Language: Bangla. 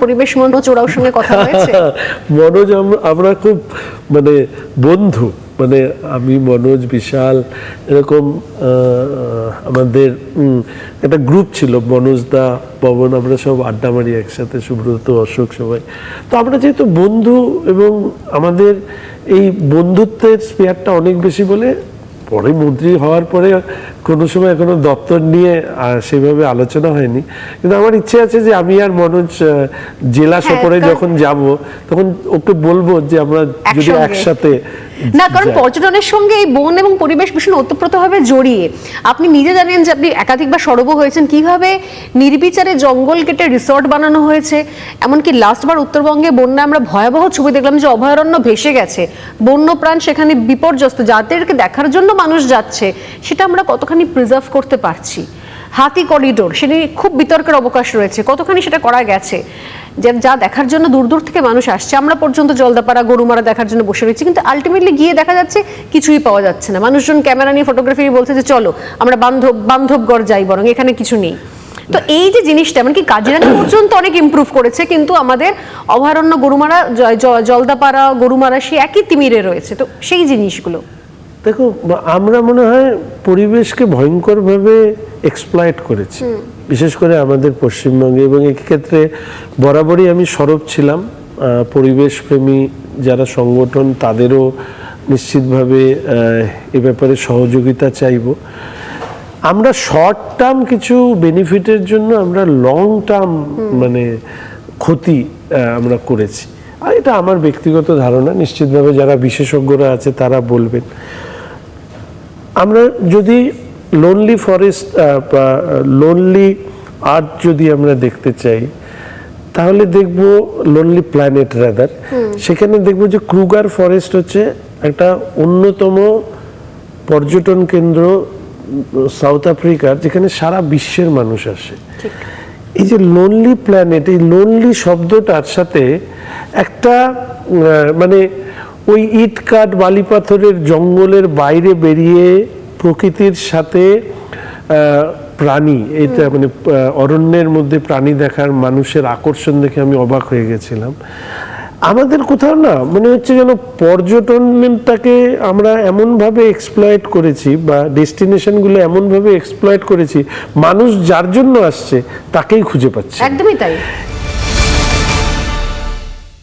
পরিবেশ মনোজ ওরাও সঙ্গে কথা হয়েছে? মনোজ আমরা খুব মানে বন্ধু, মানে আমি মনোজ বিশাল এরকম আমাদের একটা গ্রুপ ছিল, মনোজ দা পবন, আমরা সব আড্ডা মারি একসাথে, সুব্রত অশোক সবাই। তো আমরা যেহেতু বন্ধু এবং আমাদের এই বন্ধুত্বের স্পেয়ারটা অনেক বেশি বলে পরে মন্ত্রী হওয়ার পরে কোনো সময় কোনো দপ্তর নিয়ে সেভাবে আলোচনা হয়নি, কিন্তু আমার ইচ্ছে আছে যে আমি আর মনোজ জেলা সফরে যখন যাব তখন ওকে বলবো যে আমরা যদি একসাথে না, কারণ পর্যটনের সঙ্গে এই বন এবং পরিবেশ ভীষণ ওতপ্রোতভাবে জড়িয়ে। আপনি নিজে জানেন যে আপনি একাধিকবার সরব হয়েছেন, কিভাবে নির্বিচারে জঙ্গল কেটে রিসর্ট বানানো হয়েছে। এমনকি লাস্টবার উত্তরবঙ্গে বন্যা আমরা ভয়াবহ ছবি দেখলাম যে অভয়ারণ্য ভেসে গেছে, বন্যপ্রাণ সেখানে বিপর্যস্ত, যাদেরকে দেখার জন্য মানুষ যাচ্ছে সেটা আমরা কতখানি প্রিজার্ভ করতে পারছি। হাতি করিডোর, সেটি খুব বিতর্কের অবকাশ রয়েছে, কতখানি সেটা করা গেছে, যা দেখার জন্য দূর দূর থেকে মানুষ আসছে। আমরা পর্যন্ত জলদাপাড়া গরুমারা দেখার জন্য বসে রয়েছি, কিন্তু আলটিমেটলি গিয়ে দেখা যাচ্ছে কিছুই পাওয়া যাচ্ছে না। মানুষজন ক্যামেরা নিয়ে ফটোগ্রাফি বলছে যে চলো আমরা বান্ধবগড় যাই, বরং এখানে কিছু নেই। তো এই যে জিনিসটা, এমনকি কাজিরাঙা পর্যন্ত অনেক ইমপ্রুভ করেছে, কিন্তু আমাদের অভয়ারণ্য গরুমারা, জলদাপাড়া গরুমারা সেই একই তিমিরে রয়েছে। তো সেই জিনিসগুলো দেখো, আমরা মনে হয় পরিবেশকে ভয়ঙ্করভাবে এক্সপ্লয়েট করেছি, বিশেষ করে আমাদের পশ্চিমবঙ্গে। এবং এক্ষেত্রে বরাবরই আমি সরব ছিলাম, পরিবেশ প্রেমী যারা সংগঠন তাদেরও নিশ্চিতভাবে এ ব্যাপারে সহযোগিতা চাইব। আমরা শর্ট টার্ম কিছু বেনিফিটের জন্য আমরা লং টার্ম মানে ক্ষতি আমরা করেছি, আর এটা আমার ব্যক্তিগত ধারণা। নিশ্চিতভাবে যারা বিশেষজ্ঞরা আছে তারা বলবেন। আমরা যদি লোনলি ফরেস্ট বা লোনলি আর্থ যদি আমরা দেখতে চাই, তাহলে দেখব লোনলি প্ল্যানেট রাদার, সেখানে দেখব যে ক্রুগার ফরেস্ট হচ্ছে একটা অন্যতম পর্যটন কেন্দ্র সাউথ আফ্রিকার, যেখানে সারা বিশ্বের মানুষ আসে। এই যে লোনলি প্ল্যানেট, এই লোনলি শব্দটার সাথে একটা মানে ওই ইট কাঠ বালি পাথরের জঙ্গলের বাইরে বেরিয়ে প্রকৃতির সাথে প্রাণী, এটা মানে অরণ্যের মধ্যে প্রাণী দেখার মানুষের আকর্ষণ দেখে আমি অবাক হয়ে গেছিলাম। আমাদের কোথাও না মনে হচ্ছে যেন পর্যটনটাকে আমরা এমনভাবে এক্সপ্লয়েট করেছি, বা ডেস্টিনেশনগুলো এমনভাবে এক্সপ্লয়েট করেছি, মানুষ যার জন্য আসছে তাকেই খুঁজে পাচ্ছে। একদমই তাই।